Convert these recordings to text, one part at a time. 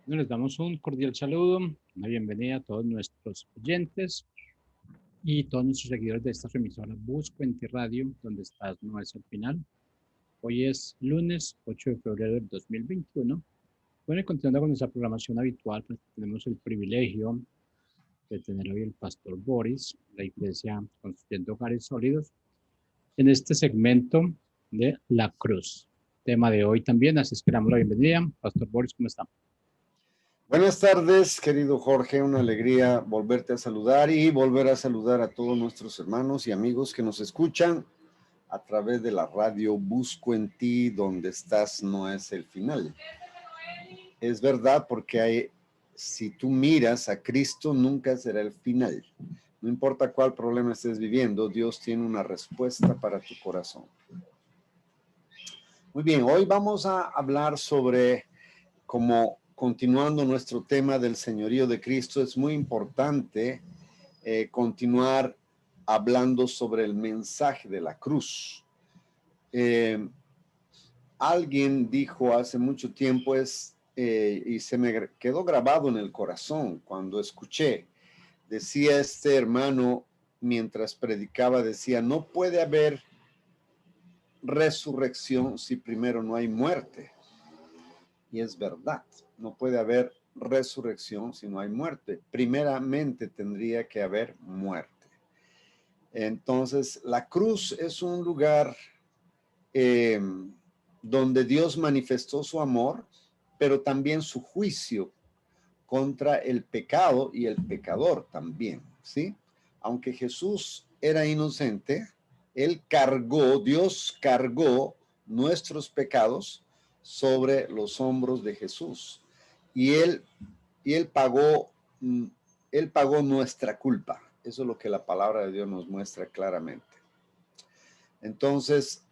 Bueno, les damos un cordial saludo, una bienvenida a todos nuestros oyentes y todos nuestros seguidores de esta su emisora Busco en Ti Radio, donde estás no es el final. Hoy es lunes 8 de febrero del 2021. Bueno, y continuando con nuestra programación habitual, pues tenemos el privilegio de tener hoy el pastor Boris, la iglesia Construyendo Hogares Sólidos, en este segmento de la cruz. Tema de hoy también, así es que le damos la bienvenida. Pastor Boris, ¿cómo está? Buenas tardes, querido Jorge, una alegría volverte a saludar y volver a saludar a todos nuestros hermanos y amigos que nos escuchan a través de la radio Busco en Ti, donde estás no es el final. Es verdad porque si tú miras a Cristo, nunca será el final. No importa cuál problema estés viviendo, Dios tiene una respuesta para tu corazón. Muy bien, hoy vamos a hablar sobre cómo continuando nuestro tema del señorío de Cristo, es muy importante continuar hablando sobre el mensaje de la cruz. Alguien dijo hace mucho tiempo, y se me quedó grabado en el corazón cuando escuché, decía este hermano mientras predicaba, decía, no puede haber resurrección si primero no hay muerte. Y es verdad, no puede haber resurrección si no hay muerte. Primeramente tendría que haber muerte. Entonces, la cruz es un lugar donde Dios manifestó su amor, pero también su juicio contra el pecado y el pecador también, ¿sí? Aunque Jesús era inocente, Dios cargó nuestros pecados sobre los hombros de Jesús. Y él pagó nuestra culpa. Eso es lo que la palabra de Dios nos muestra claramente. Entonces,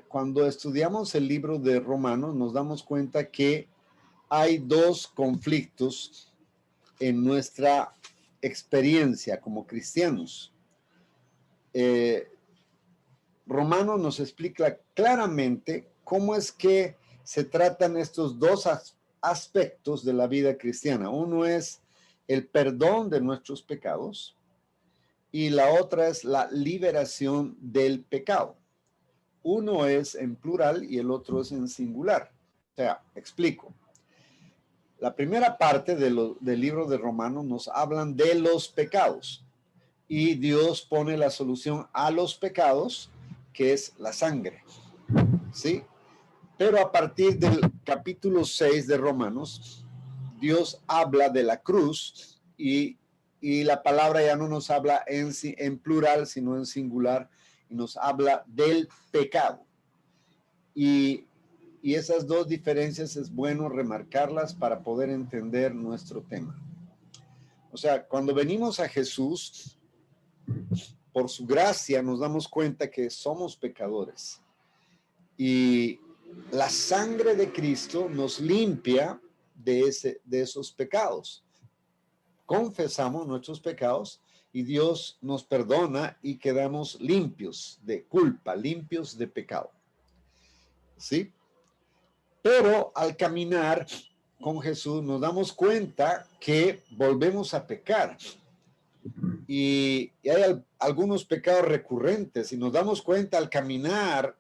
cuando estudiamos el libro de Romanos, nos damos cuenta que hay dos conflictos en nuestra experiencia como cristianos. Romanos nos explica claramente cómo es que se tratan estos dos aspectos de la vida cristiana. Uno es el perdón de nuestros pecados y la otra es la liberación del pecado. Uno es en plural y el otro es en singular. O sea, explico. La primera parte del libro de Romanos nos hablan de los pecados y Dios pone la solución a los pecados, que es la sangre, ¿sí? Pero a partir del capítulo 6 de Romanos, Dios habla de la cruz y la palabra ya no nos habla en plural, sino en singular, y nos habla del pecado. Y esas dos diferencias es bueno remarcarlas para poder entender nuestro tema. O sea, cuando venimos a Jesús, por su gracia nos damos cuenta que somos pecadores. Y la sangre de Cristo nos limpia de esos pecados. Confesamos nuestros pecados y Dios nos perdona y quedamos limpios de culpa, limpios de pecado. ¿Sí? Pero al caminar con Jesús nos damos cuenta que volvemos a pecar. Y hay algunos pecados recurrentes y nos damos cuenta al caminar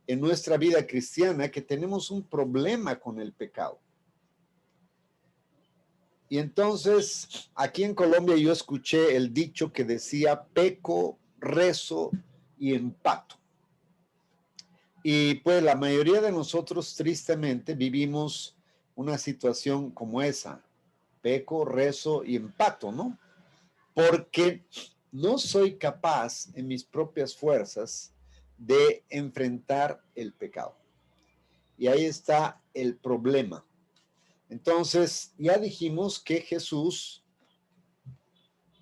en nuestra vida cristiana que tenemos un problema con el pecado. Y entonces aquí en Colombia yo escuché el dicho que decía peco, rezo y empato. Y pues la mayoría de nosotros tristemente vivimos una situación como esa, peco, rezo y empato, ¿no? Porque no soy capaz en mis propias fuerzas de enfrentar el pecado. Y ahí está el problema. Entonces, ya dijimos que Jesús,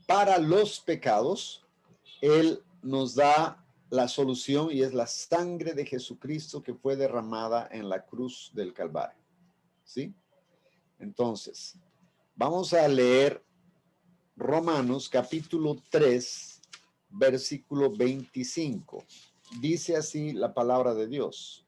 para los pecados, Él nos da la solución y es la sangre de Jesucristo que fue derramada en la cruz del Calvario. ¿Sí? Entonces, vamos a leer Romanos capítulo 3, versículo 25. Dice así la palabra de Dios.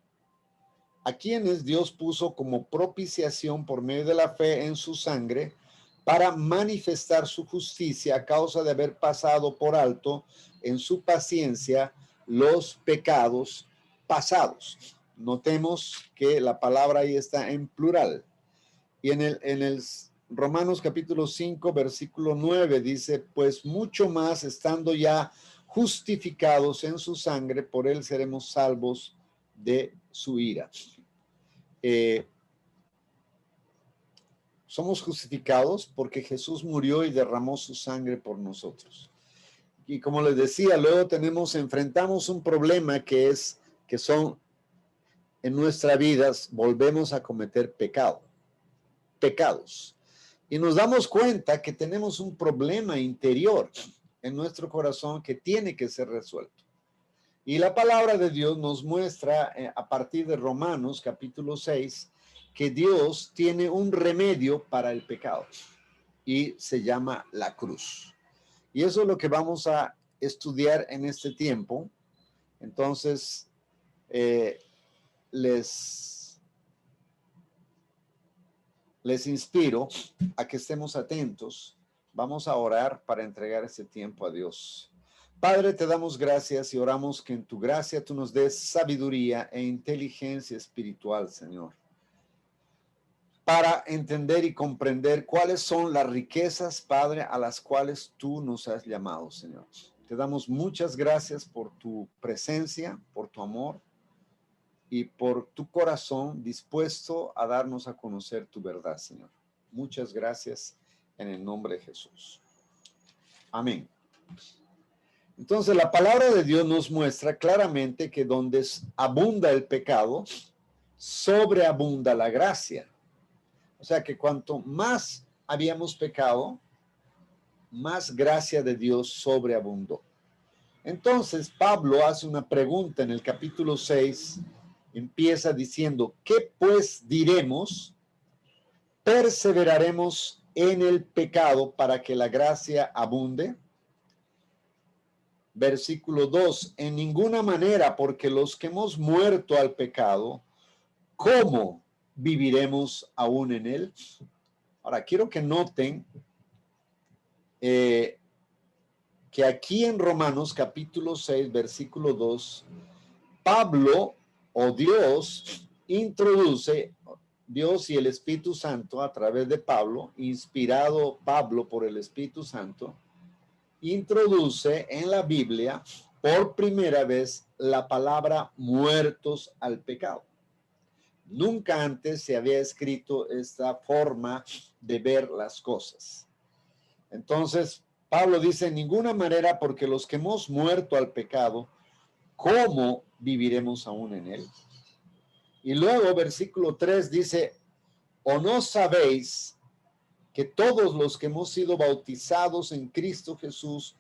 a quienes Dios puso como propiciación por medio de la fe en su sangre para manifestar su justicia a causa de haber pasado por alto en su paciencia los pecados pasados. Notemos que la palabra ahí está en plural. Y en el Romanos capítulo 5, versículo 9 dice, pues mucho más estando ya justificados en su sangre, por él seremos salvos de su ira. Somos justificados porque Jesús murió y derramó su sangre por nosotros. Y como les decía, luego enfrentamos un problema que son en nuestras vidas, volvemos a cometer pecados. Y nos damos cuenta que tenemos un problema interior en nuestro corazón que tiene que ser resuelto. Y la palabra de Dios nos muestra a partir de Romanos capítulo 6 que Dios tiene un remedio para el pecado y se llama la cruz. Y eso es lo que vamos a estudiar en este tiempo. Entonces, les inspiro a que estemos atentos. Vamos a orar para entregar este tiempo a Dios. Padre, te damos gracias y oramos que en tu gracia tú nos des sabiduría e inteligencia espiritual, Señor, para entender y comprender cuáles son las riquezas, Padre, a las cuales tú nos has llamado, Señor. Te damos muchas gracias por tu presencia, por tu amor y por tu corazón dispuesto a darnos a conocer tu verdad, Señor. Muchas gracias en el nombre de Jesús. Amén. Entonces, la palabra de Dios nos muestra claramente que donde abunda el pecado, sobreabunda la gracia. O sea que cuanto más habíamos pecado, más gracia de Dios sobreabundó. Entonces, Pablo hace una pregunta en el capítulo 6, empieza diciendo, ¿qué pues diremos? ¿Perseveraremos en el pecado para que la gracia abunde? Versículo 2, en ninguna manera, porque los que hemos muerto al pecado, ¿cómo viviremos aún en él? Ahora, quiero que noten que aquí en Romanos capítulo 6, versículo 2, Pablo o Dios introduce, Dios y el Espíritu Santo a través de Pablo, inspirado Pablo por el Espíritu Santo, introduce en la Biblia por primera vez la palabra muertos al pecado. Nunca antes se había escrito esta forma de ver las cosas. Entonces, Pablo dice, en ninguna manera, porque los que hemos muerto al pecado, ¿cómo viviremos aún en él? Y luego, versículo 3 dice, ¿o no sabéis que todos los que hemos sido bautizados en Cristo Jesús,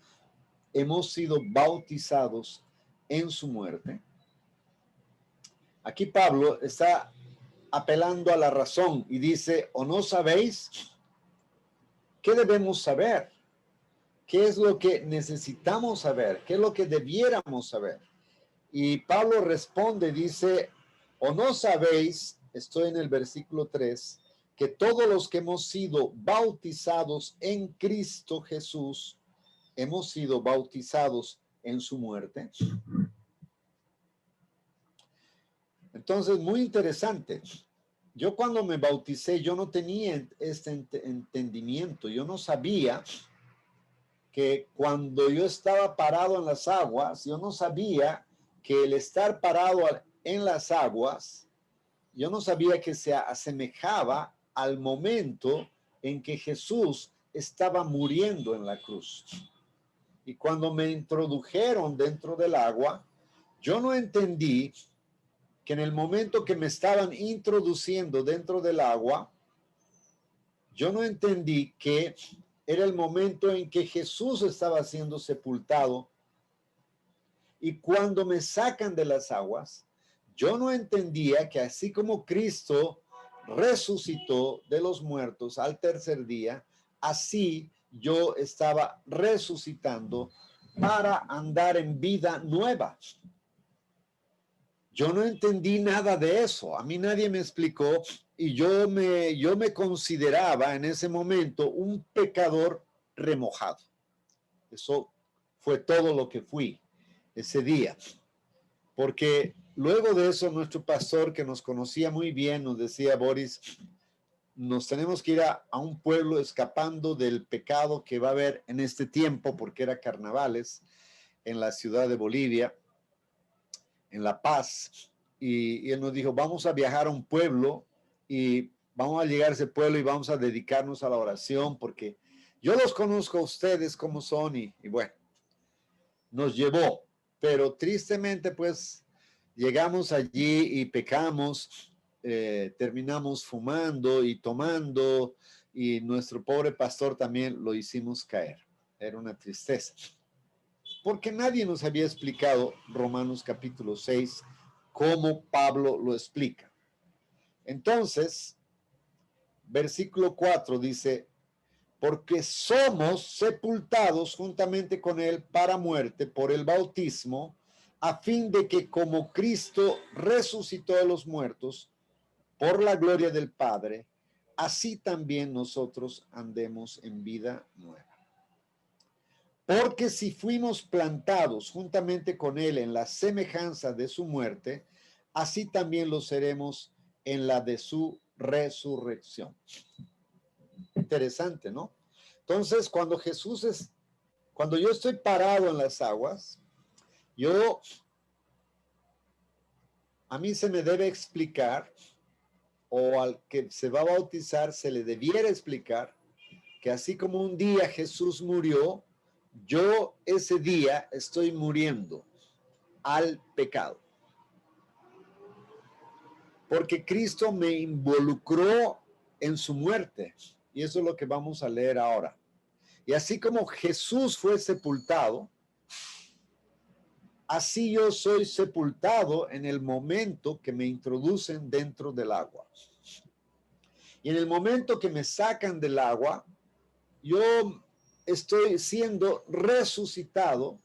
hemos sido bautizados en su muerte? Aquí Pablo está apelando a la razón y dice, ¿o no sabéis? ¿Qué debemos saber? ¿Qué es lo que necesitamos saber? ¿Qué es lo que debiéramos saber? Y Pablo responde, dice, ¿o no sabéis? Estoy en el versículo 3, que todos los que hemos sido bautizados en Cristo Jesús, hemos sido bautizados en su muerte. Entonces, muy interesante. Yo cuando me bauticé, yo no tenía este entendimiento. Yo no sabía que cuando yo estaba parado en las aguas, yo no sabía que el estar parado en las aguas, yo no sabía que se asemejaba al momento en que Jesús estaba muriendo en la cruz. Y cuando me introdujeron dentro del agua, yo no entendí que en el momento que me estaban introduciendo dentro del agua, yo no entendí que era el momento en que Jesús estaba siendo sepultado. Y cuando me sacan de las aguas, yo no entendía que así como Cristo resucitó de los muertos al tercer día, así yo estaba resucitando para andar en vida nueva. yo no entendí nada de eso. A mí nadie me explicó y yo me consideraba en ese momento un pecador remojado. Eso fue todo lo que fui ese día. Porque luego de eso, nuestro pastor, que nos conocía muy bien, nos decía: Boris, nos tenemos que ir a un pueblo escapando del pecado que va a haber en este tiempo, porque era carnavales en la ciudad de Bolivia, en La Paz. Y él nos dijo: vamos a viajar a un pueblo y vamos a llegar a ese pueblo y vamos a dedicarnos a la oración, porque yo los conozco a ustedes como son. Y bueno, nos llevó. Pero tristemente, pues, llegamos allí y pecamos, terminamos fumando y tomando, y nuestro pobre pastor también lo hicimos caer. Era una tristeza, porque nadie nos había explicado Romanos capítulo 6, como Pablo lo explica. Entonces, versículo 4 dice: porque somos sepultados juntamente con él para muerte por el bautismo, a fin de que como Cristo resucitó de los muertos por la gloria del Padre, así también nosotros andemos en vida nueva. Porque si fuimos plantados juntamente con él en la semejanza de su muerte, así también lo seremos en la de su resurrección. Interesante, ¿no? Entonces, cuando yo estoy parado en las aguas, a mí se me debe explicar, o al que se va a bautizar se le debiera explicar, que así como un día Jesús murió, yo ese día estoy muriendo al pecado. Porque Cristo me involucró en su muerte. Y eso es lo que vamos a leer ahora. Y así como Jesús fue sepultado, así yo soy sepultado en el momento que me introducen dentro del agua. Y en el momento que me sacan del agua, yo estoy siendo resucitado,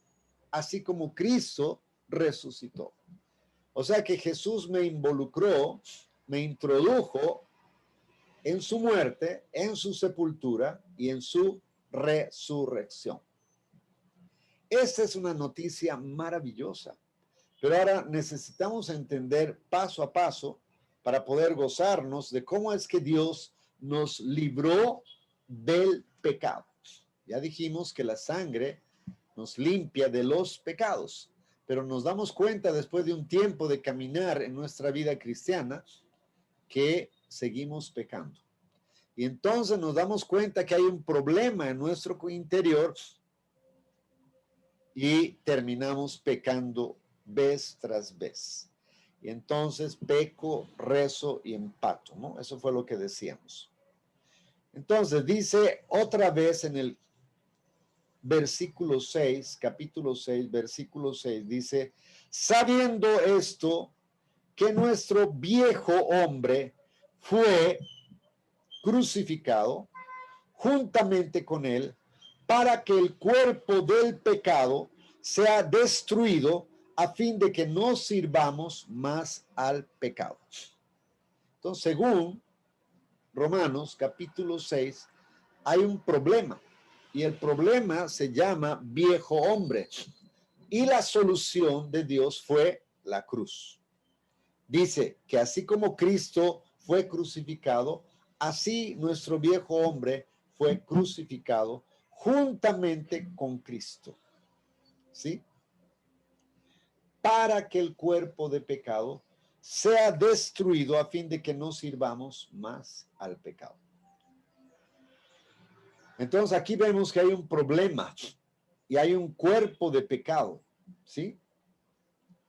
así como Cristo resucitó. O sea que Jesús me involucró, me introdujo en su muerte, en su sepultura y en su resurrección. Esta es una noticia maravillosa, pero ahora necesitamos entender paso a paso para poder gozarnos de cómo es que Dios nos libró del pecado. Ya dijimos que la sangre nos limpia de los pecados, pero nos damos cuenta después de un tiempo de caminar en nuestra vida cristiana que seguimos pecando. Y entonces nos damos cuenta que hay un problema en nuestro interior y terminamos pecando vez tras vez. Y entonces peco, rezo y empato, ¿no? Eso fue lo que decíamos. Entonces dice otra vez en el versículo 6, capítulo 6, versículo 6, dice: sabiendo esto, que nuestro viejo hombre fue crucificado juntamente con él, para que el cuerpo del pecado sea destruido, a fin de que no sirvamos más al pecado. Entonces, según Romanos capítulo 6, hay un problema, y el problema se llama viejo hombre, y la solución de Dios fue la cruz. Dice que así como Cristo fue crucificado, así nuestro viejo hombre fue crucificado juntamente con Cristo. ¿Sí? Para que el cuerpo de pecado sea destruido, a fin de que no sirvamos más al pecado. Entonces aquí vemos que hay un problema y hay un cuerpo de pecado. ¿Sí?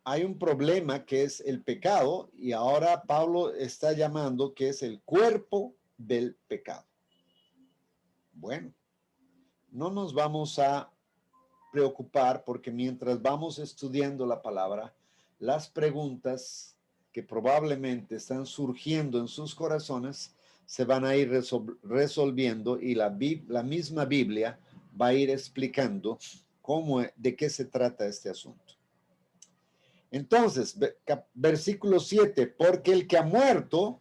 Hay un problema que es el pecado, y ahora Pablo está llamando que es el cuerpo del pecado. Bueno, no nos vamos a preocupar, porque mientras vamos estudiando la palabra, las preguntas que probablemente están surgiendo en sus corazones se van a ir resolviendo, y la misma Biblia va a ir explicando de qué se trata este asunto. Entonces, versículo 7, porque el que ha muerto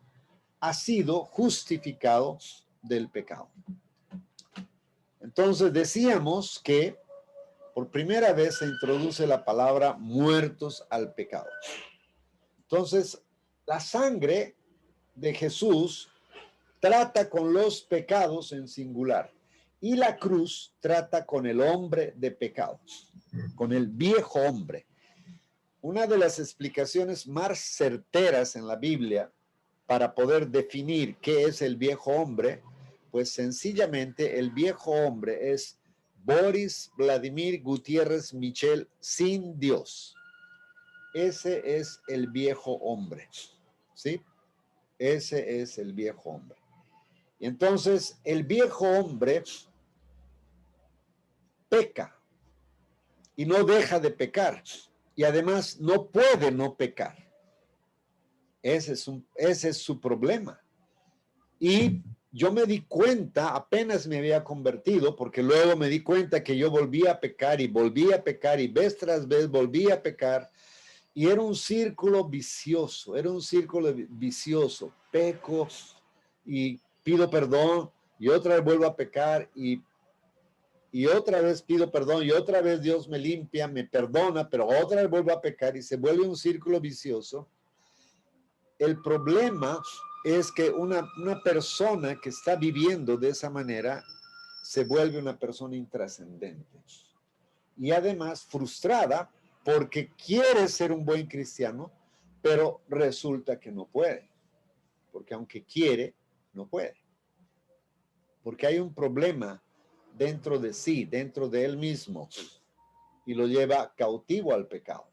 ha sido justificado del pecado. Entonces decíamos que por primera vez se introduce la palabra muertos al pecado. Entonces, la sangre de Jesús trata con los pecados en singular y la cruz trata con el hombre de pecado, con el viejo hombre. Una de las explicaciones más certeras en la Biblia para poder definir qué es el viejo hombre, pues sencillamente el viejo hombre es Boris Vladimir Gutiérrez Michel sin Dios. Ese es el viejo hombre, ¿sí? Ese es el viejo hombre. Y entonces el viejo hombre peca y no deja de pecar y además no puede no pecar. Ese es su problema. Y yo me di cuenta, apenas me había convertido, porque luego me di cuenta que yo volvía a pecar y vez tras vez volvía a pecar. Y era un círculo vicioso, Peco y pido perdón y otra vez vuelvo a pecar y otra vez pido perdón y otra vez Dios me limpia, me perdona, pero otra vez vuelvo a pecar y se vuelve un círculo vicioso. El problema es que una persona que está viviendo de esa manera se vuelve una persona intrascendente y además frustrada porque quiere ser un buen cristiano, pero resulta que no puede, porque aunque quiere, no puede, porque hay un problema dentro de sí, dentro de él mismo, y lo lleva cautivo al pecado.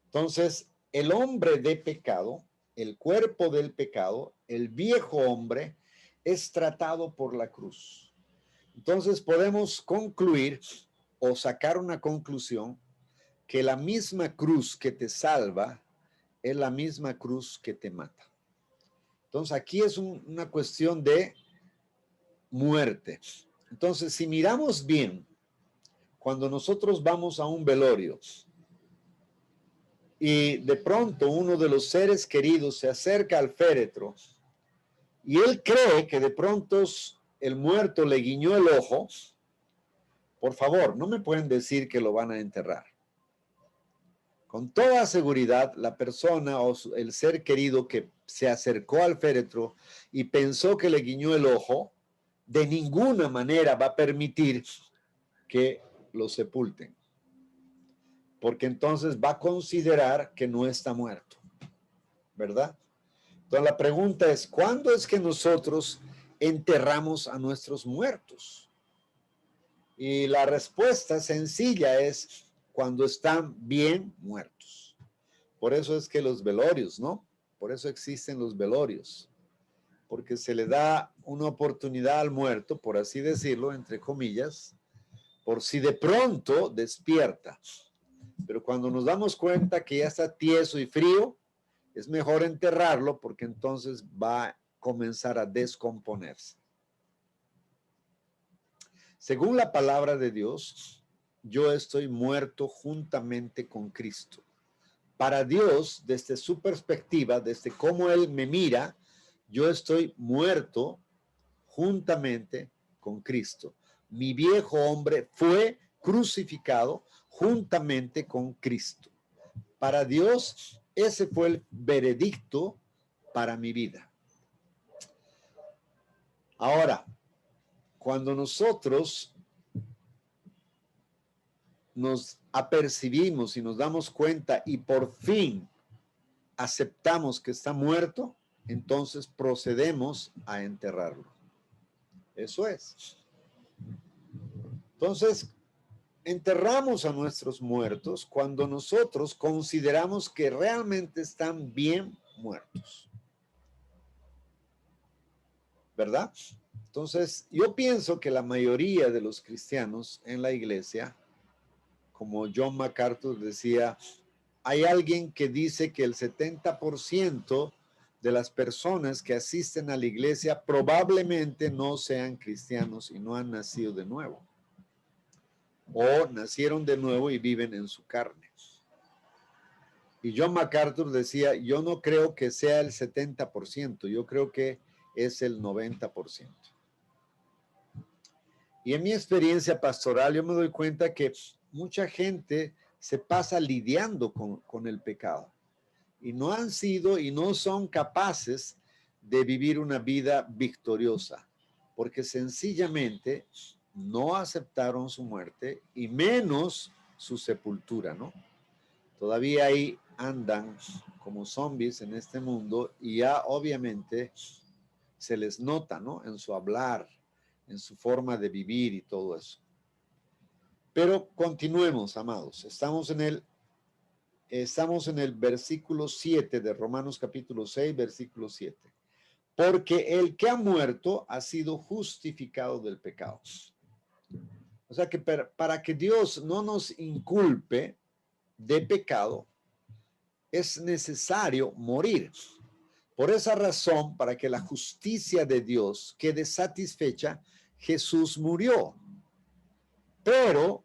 Entonces, el hombre de pecado, el cuerpo del pecado, el viejo hombre, es tratado por la cruz. Entonces podemos concluir o sacar una conclusión que la misma cruz que te salva es la misma cruz que te mata. Entonces aquí es una cuestión de muerte. Entonces, si miramos bien, cuando nosotros vamos a un velorio y de pronto uno de los seres queridos se acerca al féretro y él cree que de pronto el muerto le guiñó el ojo, por favor, no me pueden decir que lo van a enterrar. Con toda seguridad, la persona o el ser querido que se acercó al féretro y pensó que le guiñó el ojo, de ninguna manera va a permitir que lo sepulten, porque entonces va a considerar que no está muerto, ¿verdad? Entonces la pregunta es, ¿cuándo es que nosotros enterramos a nuestros muertos? Y la respuesta sencilla es cuando están bien muertos. Por eso es que los velorios, ¿no? Por eso existen los velorios, porque se le da una oportunidad al muerto, por así decirlo, entre comillas, por si de pronto despierta. Pero cuando nos damos cuenta que ya está tieso y frío, es mejor enterrarlo porque entonces va a comenzar a descomponerse. Según la palabra de Dios, yo estoy muerto juntamente con Cristo. Para Dios, desde su perspectiva, desde cómo Él me mira, yo estoy muerto juntamente con Cristo. Mi viejo hombre fue crucificado juntamente con Cristo. Para Dios, ese fue el veredicto para mi vida. Ahora, cuando nosotros nos apercibimos y nos damos cuenta y por fin aceptamos que está muerto, entonces procedemos a enterrarlo. Eso es. Entonces, enterramos a nuestros muertos cuando nosotros consideramos que realmente están bien muertos. ¿Verdad? Entonces, yo pienso que la mayoría de los cristianos en la iglesia, como John MacArthur decía, hay alguien que dice que el 70% de las personas que asisten a la iglesia probablemente no sean cristianos y no han nacido de nuevo. O nacieron de nuevo y viven en su carne. Y John MacArthur decía, yo no creo que sea el 70%, yo creo que es el 90%. Y en mi experiencia pastoral yo me doy cuenta que mucha gente se pasa lidiando con el pecado y no han sido y no son capaces de vivir una vida victoriosa, porque sencillamente no aceptaron su muerte y menos su sepultura, ¿no? Todavía ahí andan como zombies en este mundo y ya obviamente se les nota, ¿no? En su hablar, en su forma de vivir y todo eso. Pero continuemos, amados. Estamos en el versículo 7 de Romanos capítulo 6, versículo 7. Porque el que ha muerto ha sido justificado del pecado. O sea que para que Dios no nos inculpe de pecado, es necesario morir. Por esa razón, para que la justicia de Dios quede satisfecha, Jesús murió. Pero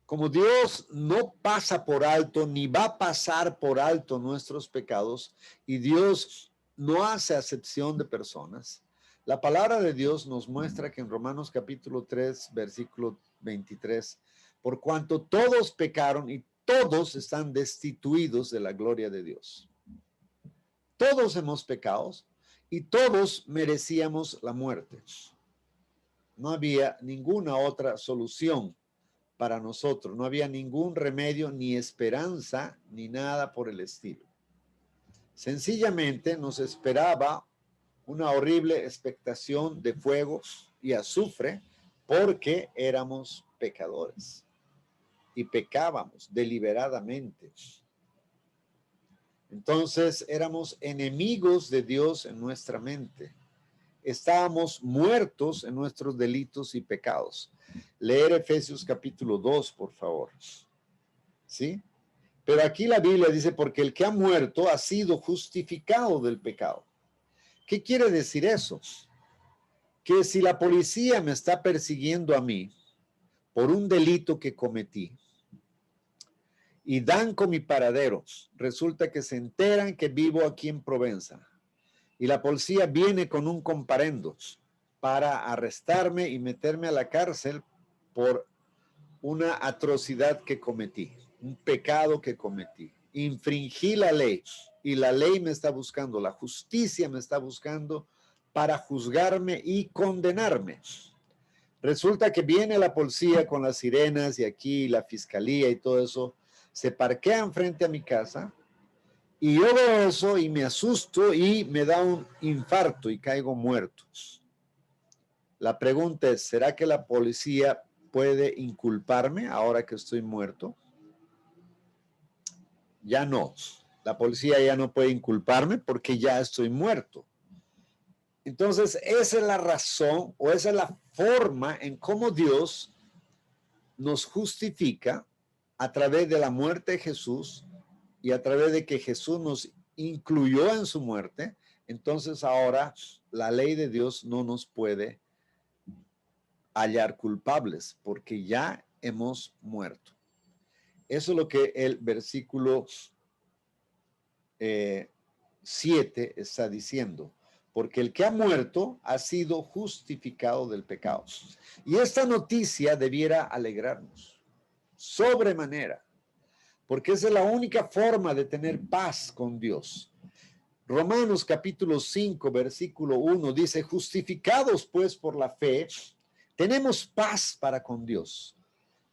como Dios no pasa por alto ni va a pasar por alto nuestros pecados y Dios no hace acepción de personas, la palabra de Dios nos muestra que en Romanos capítulo 3, versículo 23, por cuanto todos pecaron y todos están destituidos de la gloria de Dios. Todos hemos pecado y todos merecíamos la muerte. No había ninguna otra solución para nosotros. No había ningún remedio, ni esperanza, ni nada por el estilo. Sencillamente nos esperaba una horrible expectación de fuego y azufre porque éramos pecadores y pecábamos deliberadamente. Entonces éramos enemigos de Dios en nuestra mente. Estábamos muertos en nuestros delitos y pecados. Leer Efesios capítulo 2, por favor. ¿Sí? Pero aquí la Biblia dice, porque el que ha muerto ha sido justificado del pecado. ¿Qué quiere decir eso? Que si la policía me está persiguiendo a mí por un delito que cometí y dan con mi paradero, resulta que se enteran que vivo aquí en Provenza y la policía viene con un comparendo para arrestarme y meterme a la cárcel por una atrocidad que cometí, un pecado que cometí. Infringí la ley y la ley me está buscando, la justicia me está buscando para juzgarme y condenarme. Resulta que viene la policía con las sirenas y aquí la fiscalía y todo eso, se parquean frente a mi casa y yo veo eso y me asusto y me da un infarto y caigo muerto. La pregunta es, ¿será que la policía puede inculparme ahora que estoy muerto? Ya no. La policía ya no puede inculparme porque ya estoy muerto. Entonces, esa es la razón o esa es la forma en cómo Dios nos justifica a través de la muerte de Jesús y a través de que Jesús nos incluyó en su muerte. Entonces, ahora la ley de Dios no nos puede hallar culpables porque ya hemos muerto. Eso es lo que el versículo 7 está diciendo. Porque el que ha muerto ha sido justificado del pecado. Y esta noticia debiera alegrarnos sobremanera, porque esa es la única forma de tener paz con Dios. Romanos capítulo 5, versículo 1 dice, justificados pues por la fe, tenemos paz para con Dios,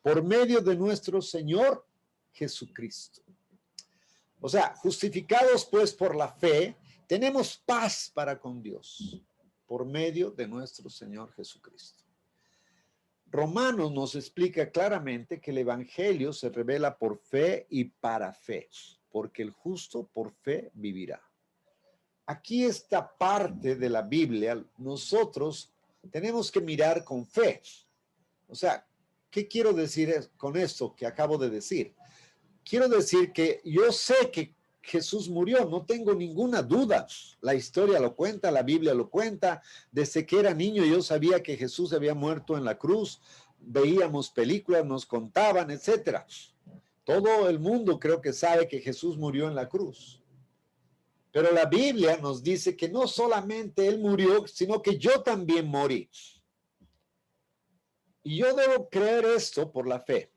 por medio de nuestro Señor Jesucristo. O sea, justificados pues por la fe, tenemos paz para con Dios, por medio de nuestro Señor Jesucristo. Romanos nos explica claramente que el evangelio se revela por fe y para fe, porque el justo por fe vivirá. Aquí esta parte de la Biblia, nosotros tenemos que mirar con fe. O sea, ¿qué quiero decir con esto que acabo de decir? Quiero decir que yo sé que Jesús murió, no tengo ninguna duda. La historia lo cuenta, la Biblia lo cuenta. Desde que era niño yo sabía que Jesús había muerto en la cruz. Veíamos películas, nos contaban, etcétera. Todo el mundo creo que sabe que Jesús murió en la cruz. Pero la Biblia nos dice que no solamente Él murió, sino que yo también morí. Y yo debo creer esto por la fe,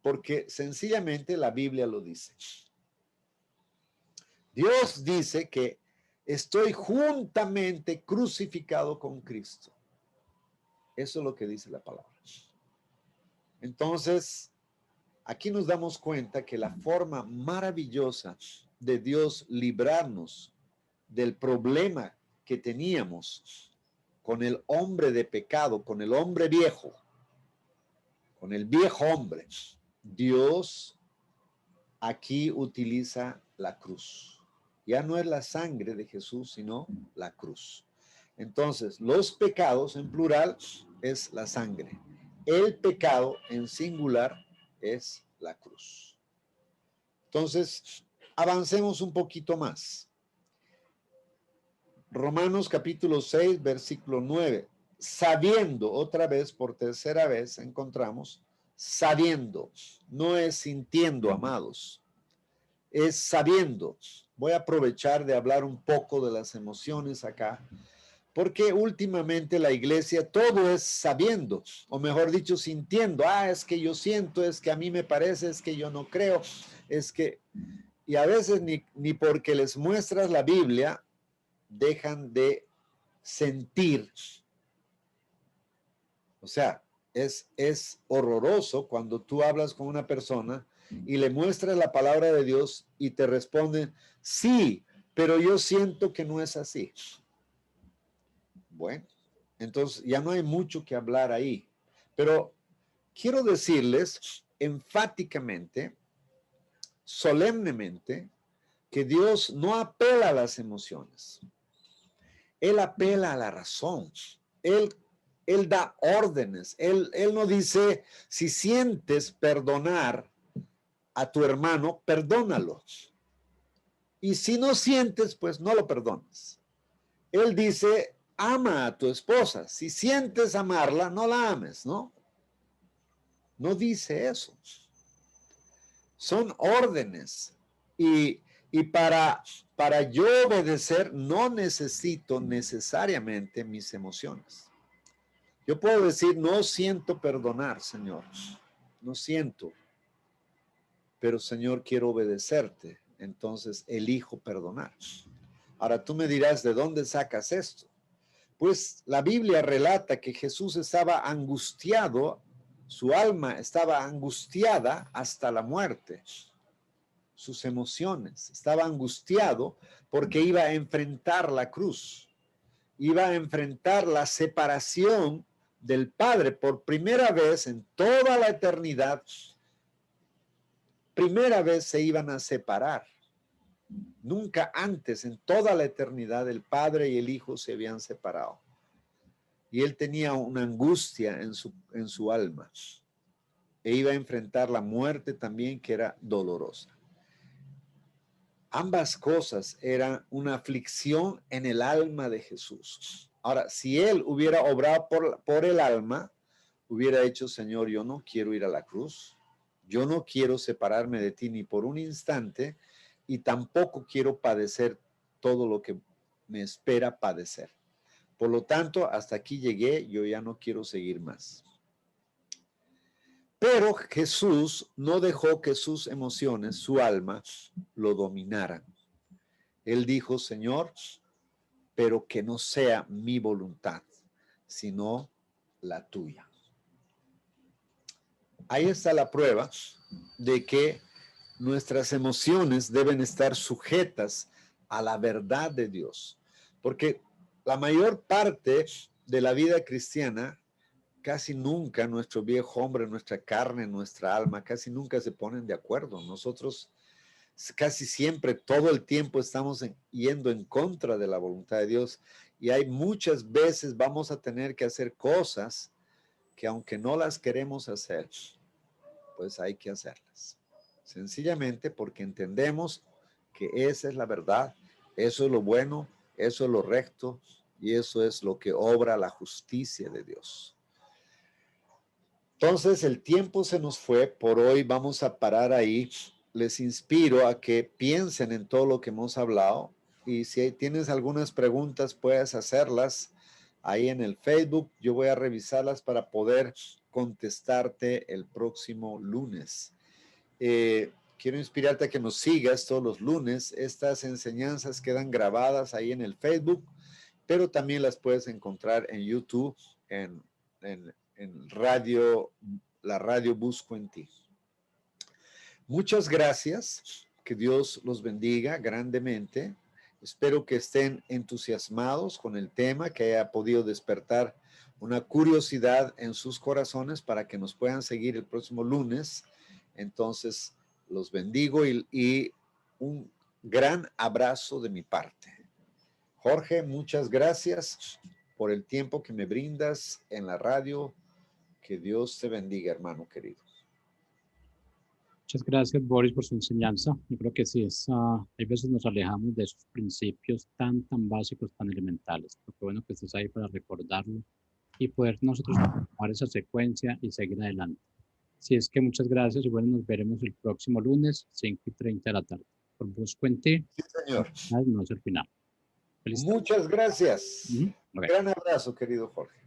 porque sencillamente la Biblia lo dice. Dios dice que estoy juntamente crucificado con Cristo. Eso es lo que dice la palabra. Entonces, aquí nos damos cuenta que la forma maravillosa de Dios librarnos del problema que teníamos con el hombre de pecado, con el hombre viejo, con el viejo hombre, Dios aquí utiliza la cruz. Ya no es la sangre de Jesús, sino la cruz. Entonces, los pecados en plural es la sangre. El pecado en singular es la cruz. Entonces, avancemos un poquito más. Romanos capítulo 6, versículo 9. Sabiendo, otra vez, por tercera vez, encontramos, sabiendo, no es sintiendo, amados, es sabiendo. Voy a aprovechar de hablar un poco de las emociones acá, porque últimamente la iglesia todo es sabiendo, o mejor dicho, sintiendo. Es que yo siento, es que a mí me parece, es que yo no creo, es que... Y a veces ni porque les muestras la Biblia dejan de sentir. O sea, es horroroso cuando tú hablas con una persona y le muestras la palabra de Dios y te responden, sí, pero yo siento que no es así. Bueno, entonces ya no hay mucho que hablar ahí. Pero quiero decirles enfáticamente, solemnemente, que Dios no apela a las emociones. Él apela a la razón. Él da órdenes. Él no dice, si sientes perdonar a tu hermano, perdónalo. Y si no sientes, pues no lo perdones. Él dice, ama a tu esposa. Si sientes amarla, no la ames, ¿no? No dice eso. Son órdenes. Y para yo obedecer, no necesito necesariamente mis emociones. Yo puedo decir, no siento perdonar, Señor. No siento. Pero, Señor, quiero obedecerte. Entonces, elijo perdonar. Ahora, tú me dirás, ¿de dónde sacas esto? Pues la Biblia relata que Jesús estaba angustiado, su alma estaba angustiada hasta la muerte. Sus emociones. Estaba angustiado porque iba a enfrentar la cruz. Iba a enfrentar la separación del Padre por primera vez en toda la eternidad. Primera vez se iban a separar. Nunca antes en toda la eternidad el Padre y el Hijo se habían separado. Y él tenía una angustia en su alma. E iba a enfrentar la muerte también, que era dolorosa. Ambas cosas eran una aflicción en el alma de Jesús. Ahora, si él hubiera obrado por el alma, hubiera hecho, Señor, yo no quiero ir a la cruz, yo no quiero separarme de ti ni por un instante, y tampoco quiero padecer todo lo que me espera padecer. Por lo tanto, hasta aquí llegué, yo ya no quiero seguir más. Pero Jesús no dejó que sus emociones, su alma, lo dominaran. Él dijo, Señor, pero que no sea mi voluntad, sino la tuya. Ahí está la prueba de que nuestras emociones deben estar sujetas a la verdad de Dios. Porque la mayor parte de la vida cristiana, casi nunca nuestro viejo hombre, nuestra carne, nuestra alma, casi nunca se ponen de acuerdo. Nosotros casi siempre, todo el tiempo estamos yendo en contra de la voluntad de Dios, y hay muchas veces vamos a tener que hacer cosas que aunque no las queremos hacer, pues hay que hacerlas. Sencillamente porque entendemos que esa es la verdad, eso es lo bueno, eso es lo recto, y eso es lo que obra la justicia de Dios. Entonces, el tiempo se nos fue. Por hoy vamos a parar ahí. Les inspiro a que piensen en todo lo que hemos hablado. Y si tienes algunas preguntas, puedes hacerlas ahí en el Facebook. Yo voy a revisarlas para poder contestarte el próximo lunes. Quiero inspirarte a que nos sigas todos los lunes. Estas enseñanzas quedan grabadas ahí en el Facebook, pero también las puedes encontrar en YouTube, en radio, la radio Busco en Ti. Muchas gracias. Que Dios los bendiga grandemente. Espero que estén entusiasmados con el tema, que haya podido despertar una curiosidad en sus corazones para que nos puedan seguir el próximo lunes. Entonces, los bendigo y un gran abrazo de mi parte. Jorge, muchas gracias por el tiempo que me brindas en la radio. Que Dios te bendiga, hermano querido. Muchas gracias, Boris, por su enseñanza. Yo creo que sí, hay veces nos alejamos de esos principios tan básicos, tan elementales. Pero qué bueno que estés ahí para recordarlo y poder nosotros tomar esa secuencia y seguir adelante. Así es que muchas gracias y bueno, nos veremos el próximo lunes, 5:30 de la tarde. Por Busco en Ti. Sí, señor. No es el final. Feliz tarde. Muchas gracias. Okay. Gran abrazo, querido Jorge.